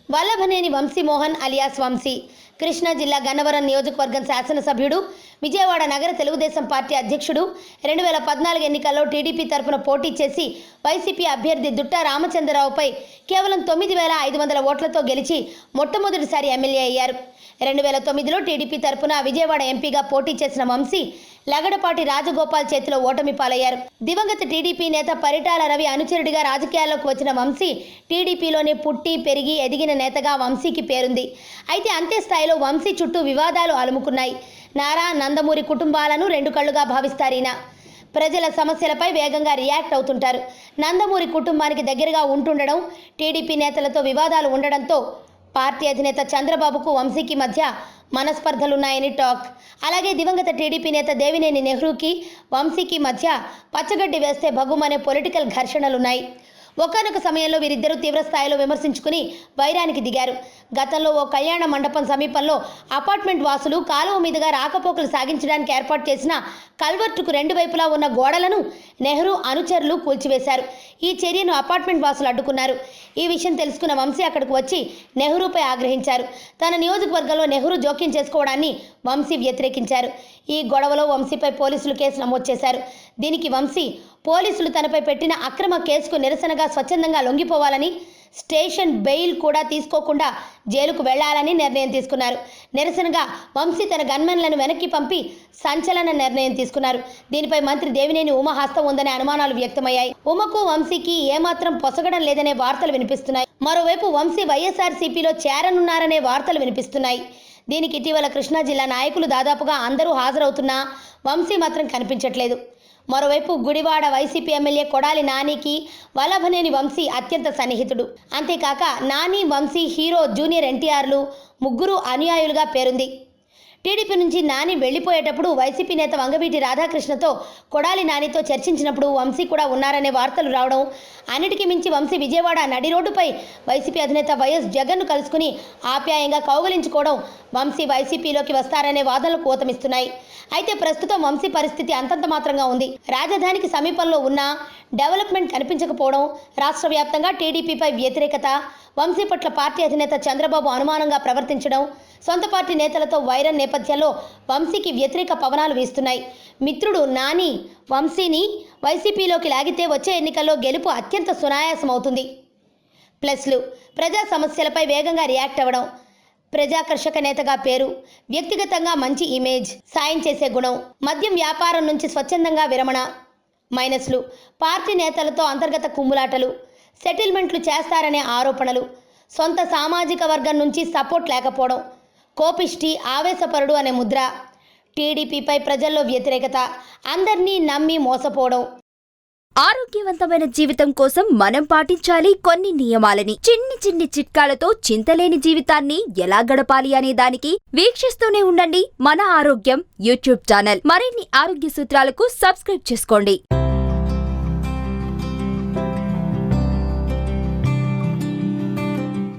Vallabhaneni Vamsi Mohan alias Vamsi Krishna జిల్లా గన్నవరం నియోజకవర్గం శాసనసభ్యుడు, విజయవాడ నగర తెలుగుదేశం పార్టీ అధ్యక్షుడు. 2014 ఎన్నికల్లో టీడీపీ తరపున పోటీ చేసి వైసీపీ అభ్యర్థి దుట్టా రామచంద్రరావుపై కేవలం 9,500 ఓట్లతో గెలిచి మొట్టమొదటిసారి ఎమ్మెల్యే అయ్యారు. 2009లో టీడీపీ తరపున విజయవాడ ఎంపీగా పోటీ చేసిన వంశీ లగడపాటి రాజగోపాల్ చేతిలో ఓటమి పాలయ్యారు. దివంగత టీడీపీ నేత పరిటాల రవి అనుచరుడిగా రాజకీయాల్లోకి వచ్చిన వంశీ టీడీపీలోనే పుట్టి పెరిగి ఎదిగిన నేతగా వంశీకి పేరుంది. అయితే అంతే స్థాయిలో వంశీ చుట్టూ వివాదాలు అలుముకున్నాయి. నారా, నందమూరి కుటుంబాలను రెండు కళ్లుగా భావిస్తారీన. ప్రజల సమస్యలపై వేగంగా రియాక్ట్ అవుతుంటారు. నందమూరి కుటుంబానికి దగ్గరగా ఉంటుండడం, టీడీపీ నేతలతో వివాదాలు ఉండడంతో పార్టీ అధినేత చంద్రబాబుకు వంశీకి మధ్య మనస్పర్ధలున్నాయని టాక్. అలాగే దివంగత టీడీపీ నేత దేవినేని నెహ్రూకి వంశీకి మధ్య పచ్చగడ్డి వేస్తే భగ్గుమనే పొలిటికల్ ఘర్షణలున్నాయి. ఒకానొక సమయంలో వీరిద్దరూ తీవ్ర స్థాయిలో విమర్శించుకుని వైరానికి దిగారు. గతంలో ఓ కళ్యాణ మండపం సమీపంలో అపార్ట్మెంట్ వాసులు కాలువ మీదుగా రాకపోకలు సాగించడానికి ఏర్పాటు చేసిన కల్వర్టుకు రెండు వైపులా ఉన్న గోడలను నెహ్రూ అనుచరులు కూల్చివేశారు. ఈ చర్యను అపార్ట్మెంట్ వాసులు అడ్డుకున్నారు. ఈ విషయం తెలుసుకున్న వంశీ అక్కడికి వచ్చి నెహ్రూపై ఆగ్రహించారు. తన నియోజకవర్గంలో నెహ్రూ జోక్యం చేసుకోవడాన్ని వంశీ వ్యతిరేకించారు. ఈ గొడవలో వంశీపై పోలీసులు కేసు నమోదు చేశారు. దీనికి వంశీ పోలీసులు తనపై పెట్టిన అక్రమ కేసుకు నిరసనగా స్వచ్ఛందంగా లొంగిపోవాలని, స్టేషన్ బెయిల్ కూడా తీసుకోకుండా జైలుకు వెళ్లాలని నిర్ణయం తీసుకున్నారు. నిరసనగా వంశీ తన గన్మెన్లను వెనక్కి పంపి సంచలన నిర్ణయం తీసుకున్నారు. దీనిపై మంత్రి దేవినేని ఉమ హస్తం ఉందనే అనుమానాలు వ్యక్తమయ్యాయి. ఉమకు వంశీకి ఏమాత్రం పొసగడం లేదనే వార్తలు వినిపిస్తున్నాయి. మరోవైపు వంశీ వైఎస్ఆర్సీపీలో చేరనున్నారనే వార్తలు వినిపిస్తున్నాయి. దీనికి ఇటీవల కృష్ణా జిల్లా నాయకులు దాదాపుగా అందరూ హాజరవుతున్నా వంశీ మాత్రం కనిపించట్లేదు. మరోవైపు గుడివాడ వైసీపీ ఎమ్మెల్యే కొడాలి నానికి వల్లభనేని వంశీ అత్యంత సన్నిహితుడు. అంతేకాక నాని, వంశీ, హీరో జూనియర్ ఎన్టీఆర్లు ముగ్గురు అనుయాయులుగా పేరుంది. టీడీపీ నుంచి నాని వెళ్లిపోయేటప్పుడు వైసీపీ నేత వంగవీటి రాధాకృష్ణతో కొడాలి నానితో చర్చించినప్పుడు వంశీ కూడా ఉన్నారనే వార్తలు రావడం, అన్నిటికీ మించి వంశీ విజయవాడ నడి రోడ్డుపై వైసీపీ అధినేత వైఎస్ జగన్ను కలుసుకుని ఆప్యాయంగా కౌగిలించుకోవడం వంశీ వైసీపీలోకి వస్తారనే వాదనలకు ఊతమిస్తున్నాయి. అయితే ప్రస్తుతం వంశీ పరిస్థితి అంతంత మాత్రంగా ఉంది. రాజధానికి సమీపంలో ఉన్న డెవలప్మెంట్ కనిపించకపోవడం, రాష్ట్ర వ్యాప్తంగా టీడీపీపై వ్యతిరేకత, వంశీ పట్ల పార్టీ అధినేత చంద్రబాబు అనుమానంగా ప్రవర్తించడం, సొంత పార్టీ నేతలతో వైరం నేపథ్యంలో వంశీకి వ్యతిరేక పవనాలు వీస్తున్నాయి. మిత్రుడు నాని వంశీని వైసీపీలోకి లాగితే వచ్చే ఎన్నికల్లో గెలుపు అత్యంత సునాయాసం అవుతుంది. ప్లస్లు: ప్రజా సమస్యలపై వేగంగా రియాక్ట్ అవ్వడం, ప్రజాకర్షక నేతగా పేరు, వ్యక్తిగతంగా మంచి ఇమేజ్, సాయం చేసే గుణం, మద్యం వ్యాపారం నుంచి స్వచ్ఛందంగా విరమణ. మైనస్లు: పార్టీ నేతలతో అంతర్గత కుమ్ములాటలు, సెటిల్మెంట్లు చేస్తారనే ఆరోపణలు, సొంత సామాజిక వర్గం నుంచి సపోర్ట్ లేకపోవడం, కోపిష్టి, ఆవేశపరుడు అనే ముద్ర, టీడీపీపై ప్రజల్లో వ్యతిరేకత, అందర్నీ నమ్మి మోసపోవడం. ఆరోగ్యవంతమైన జీవితం కోసం మనం పాటించాలి కొన్ని నియమాలని. చిన్ని చిన్ని చిట్కాలతో చింతలేని జీవితాన్ని ఎలా గడపాలి అనే దానికి వీక్షిస్తూనే ఉండండి మన ఆరోగ్యం యూట్యూబ్ ఛానల్. మరిన్ని ఆరోగ్య సూత్రాలకు సబ్స్క్రైబ్ చేసుకోండి.